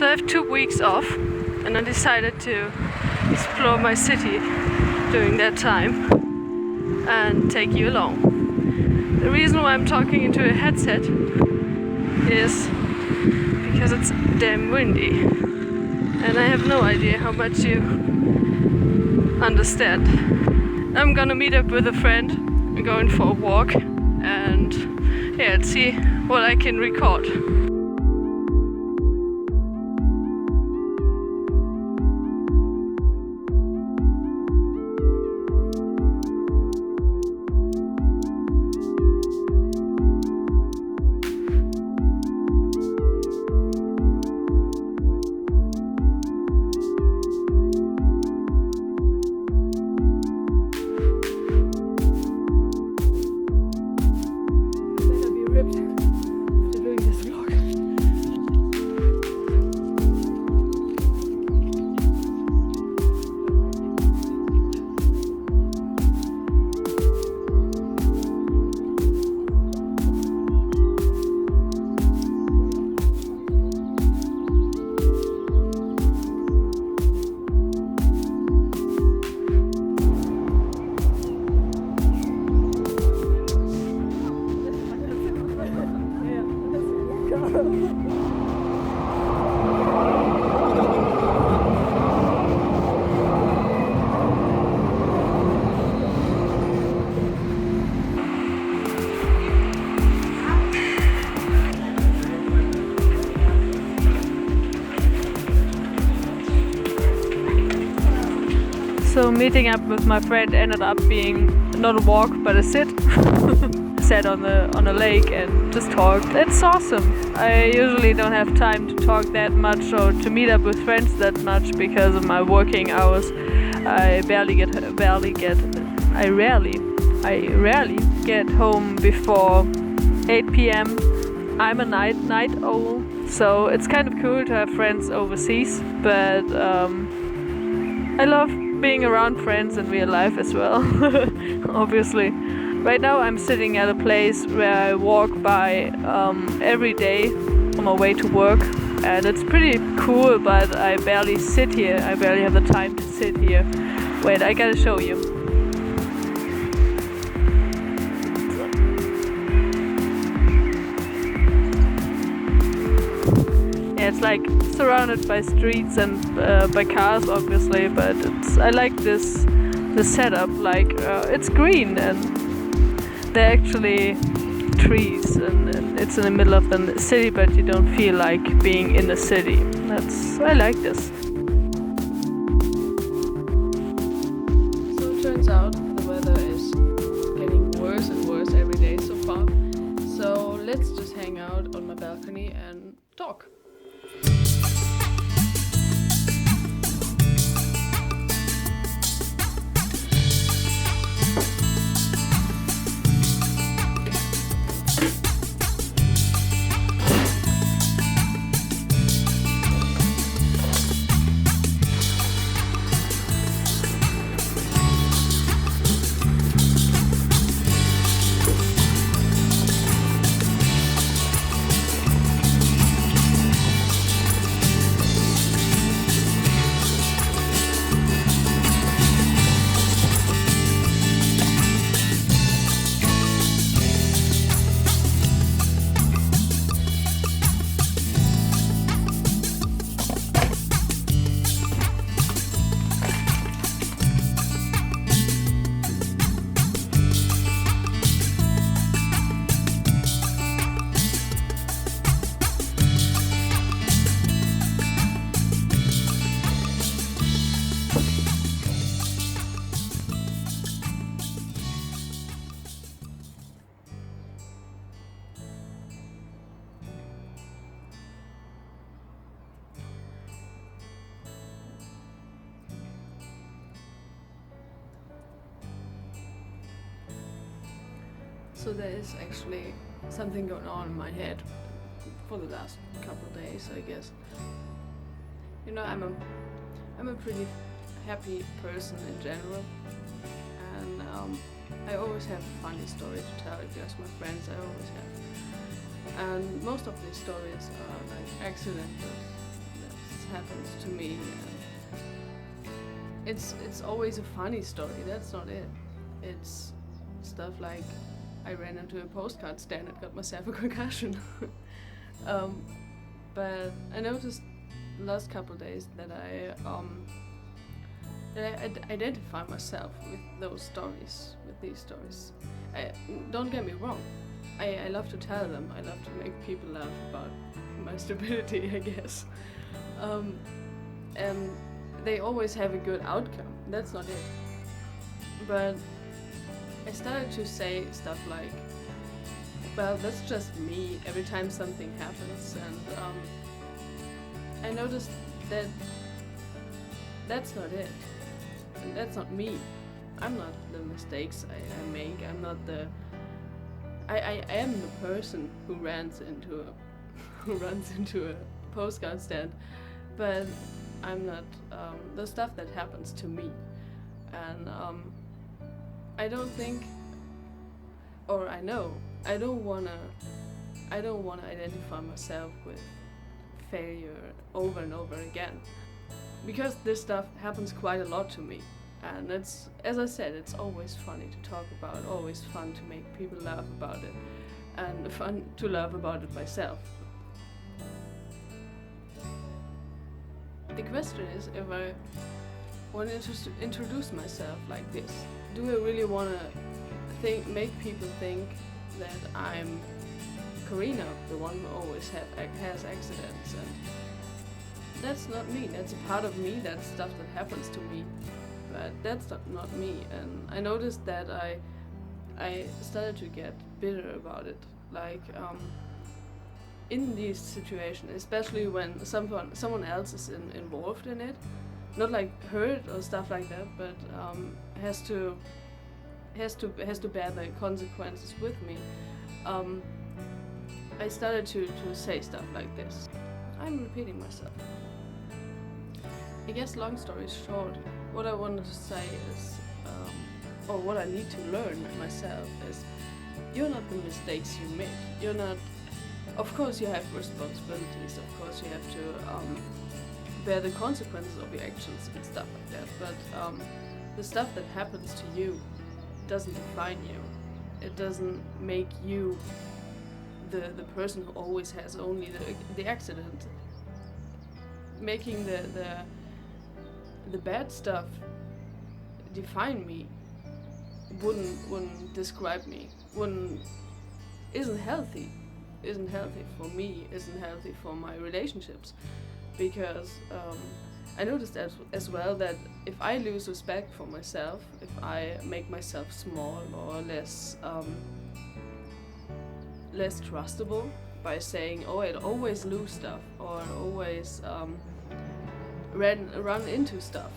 So I have 2 weeks off and I decided to explore my city during that time and take you along. The reason why I'm talking into a headset is because it's damn windy and I have no idea how much you understand. I'm gonna meet up with a friend, I'm going for a walk and yeah, let's see what I can record. So meeting up with my friend ended up being not a walk but a sit. Sat on a lake and just talked. It's awesome. I usually don't have time to talk that much or to meet up with friends that much because of my working hours. I rarely get home before 8 p.m. I'm a night owl, so it's kind of cool to have friends overseas, but I love being around friends in real life as well, obviously. Right now I'm sitting at a place where I walk by every day on my way to work, and it's pretty cool, but I barely sit here. I barely have the time to sit here. Wait, I gotta show you. Yeah, it's like surrounded by streets and by cars, obviously, but I like this setup. Like it's green and they're actually trees, and it's in the middle of the city, but you don't feel like being in the city. I like this. So it turns out the weather is getting worse and worse every day so far. So let's just hang out on my balcony and talk. So there is actually something going on in my head for the last couple of days, I guess. You know, I'm a pretty happy person in general, and I always have a funny story to tell. If you ask my friends, I always have. And most of these stories are like accidental. happens to me. It's always a funny story, that's not it. It's stuff like I ran into a postcard stand and got myself a concussion. But I noticed the last couple of days that I identify myself with those stories, with these stories. Don't get me wrong, I love to tell them, I love to make people laugh about my stupidity, I guess. And they always have a good outcome, that's not it. But I started to say stuff like, well, that's just me every time something happens, and I noticed that that's not it. And that's not me. I'm not the mistakes I make. I'm not the. I am the person who runs into a postcard stand, but I'm not the stuff that happens to me. And I don't think, or I know, I don't wanna identify myself with failure over and over again. Because this stuff happens quite a lot to me, and it's, as I said, it's always funny to talk about, always fun to make people laugh about it, and fun to laugh about it myself. The question is, if I wanted to introduce myself like this, do I really want to make people think that I'm Karina, the one who always has accidents? And that's not me. That's a part of me. That's stuff that happens to me, but that's not me. And I noticed that I started to get bitter about it. Like in these situations, especially when someone else is involved in it, not like hurt or stuff like that, but has to bear the consequences with me. I started to say stuff like this. I'm repeating myself. I guess, long story short, what I wanted to say is, or what I need to learn myself is, you're not the mistakes you make. You're not. Of course, you have responsibilities. Of course, you have to bear the consequences of your actions and stuff like that. But the stuff that happens to you doesn't define you. It doesn't make you the person who always has only the accident. Making the bad stuff define me wouldn't describe me, isn't healthy for me, isn't healthy for my relationships, because I noticed as well that if I lose respect for myself, if I make myself small or less trustable by saying, oh, I'd always lose stuff or always run into stuff,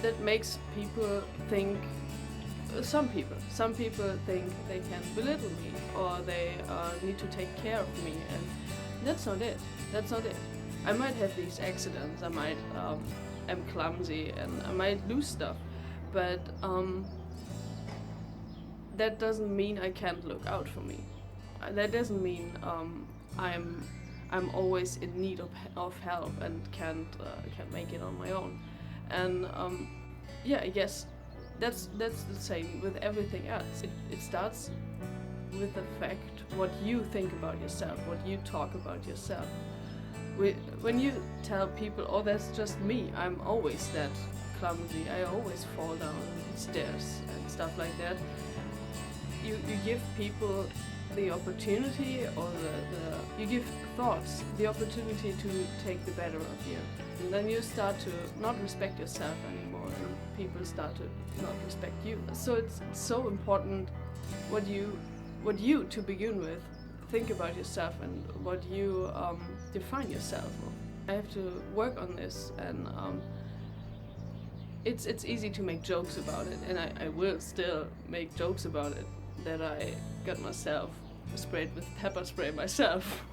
that makes people think, some people think they can belittle me, or they need to take care of me, and that's not it. I might have these accidents, I might am clumsy, and I might lose stuff, but that doesn't mean I can't look out for me. That doesn't mean I'm always in need of help and can't make it on my own. And yeah, I guess that's the same with everything else. It starts with the fact what you think about yourself, what you talk about yourself. When you tell people, oh, that's just me, I'm always that clumsy, I always fall down stairs and stuff like that, you give people the opportunity, or you give thoughts the opportunity to take the better of you. And then you start to not respect yourself anymore, and people start to not respect you. So it's so important what you to begin with think about yourself and what you define yourself of. I have to work on this, and it's easy to make jokes about it, and I will still make jokes about it, that I got myself sprayed with pepper spray myself.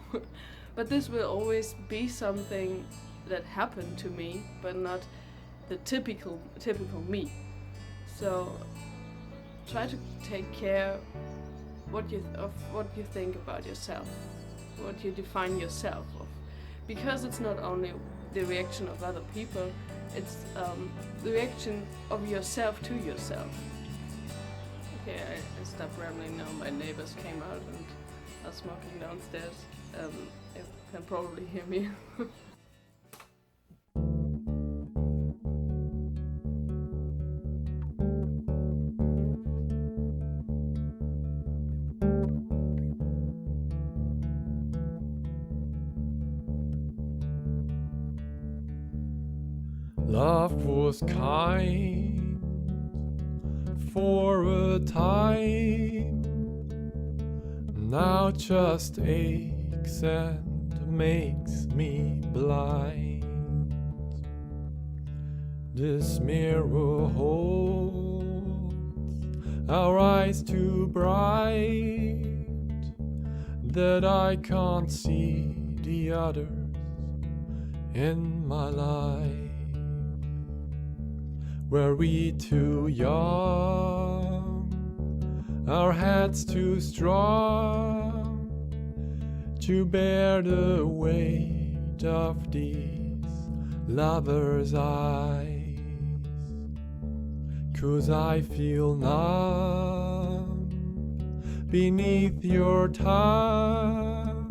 But this will always be something that happened to me, but not the typical me. So try to take care of what you think about yourself, what you define yourself of, because it's not only the reaction of other people, it's the reaction of yourself to yourself. Okay, I stopped rambling now. My neighbors came out and are smoking downstairs. You can probably hear me. Love was kind for a time, now just aches and makes me blind. This mirror holds our eyes too bright, that I can't see the others in my life. Were we too young, our heads too strong to bear the weight of these lovers' eyes? 'Cause I feel numb beneath your tongue,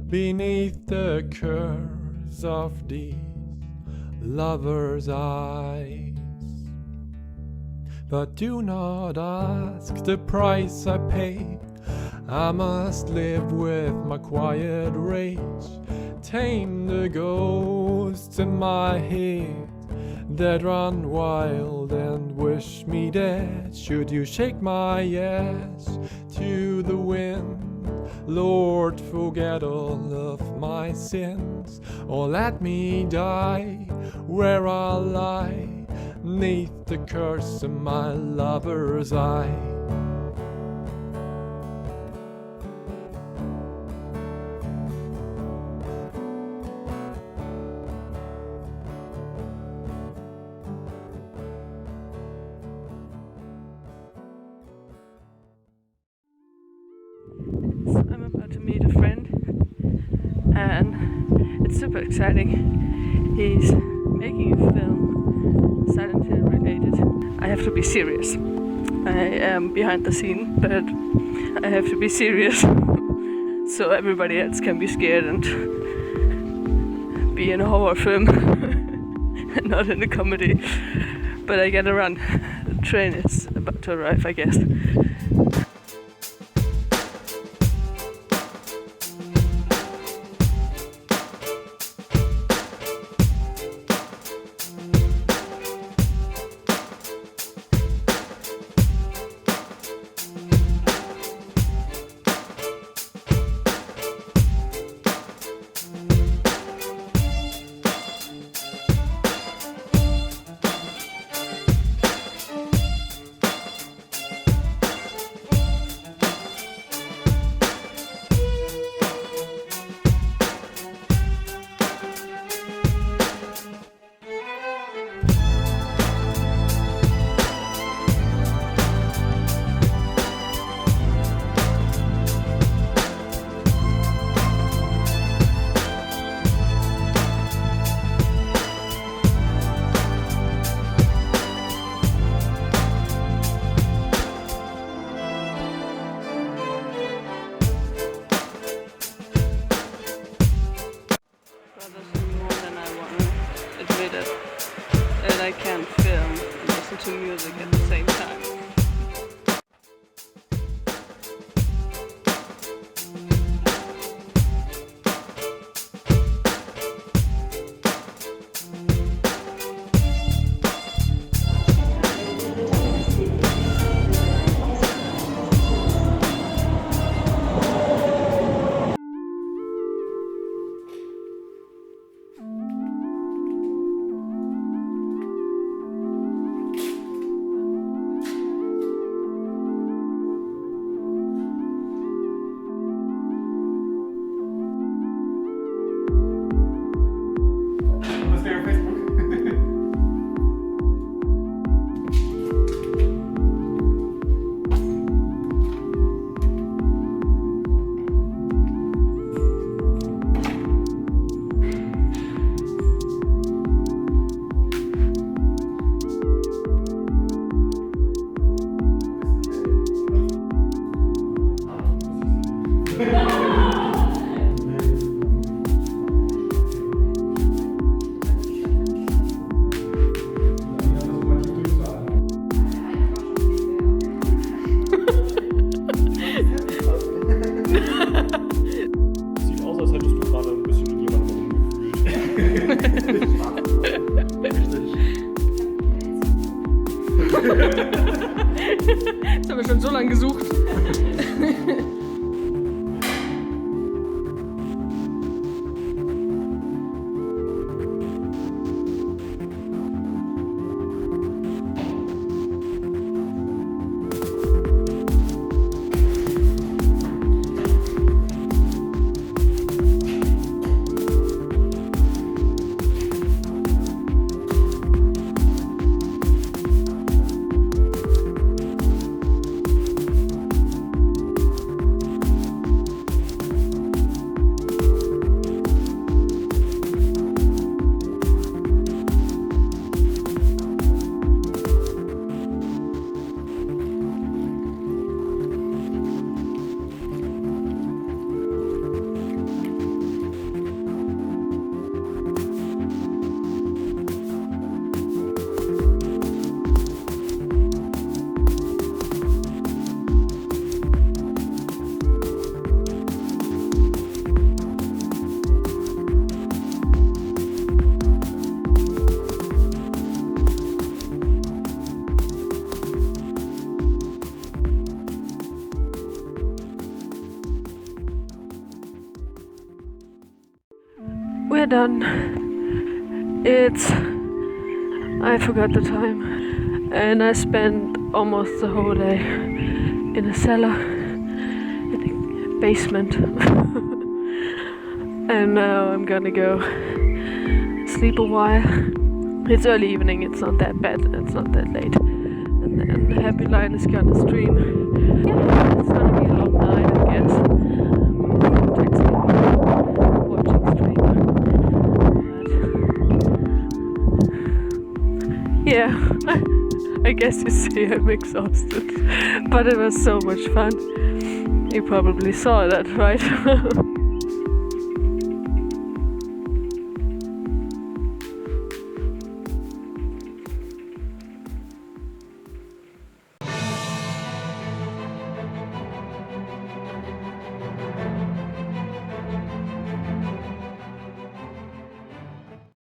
beneath the curse of these lovers' eyes. But do not ask the price I pay. I must live with my quiet rage, tame the ghosts in my head that run wild and wish me dead. Should you shake my ash to the wind, Lord, forget all of my sins, or let me die where I lie, 'neath the curse of my lover's eye. So I'm about to meet a friend, and it's super exciting. He's making a film, Silent Hill related. I have to be serious. I am behind the scene, but I have to be serious so everybody else can be scared and be in a horror film and not in a comedy. But I gotta run. The train is about to arrive, I guess. Sieht aus, als hättest du gerade ein bisschen mit jemandem rumgefühlt. Das haben wir schon so lange gesucht. We're done. I forgot the time. And I spent almost the whole day in a cellar, in a basement. And now I'm gonna go sleep a while. It's early evening, it's not that bad, it's not that late. And then Happy Line is gonna stream. Yeah, it's gonna be a long night, I guess. Texting, watching stream. But yeah, I guess you see I'm exhausted. But it was so much fun. You probably saw that, right?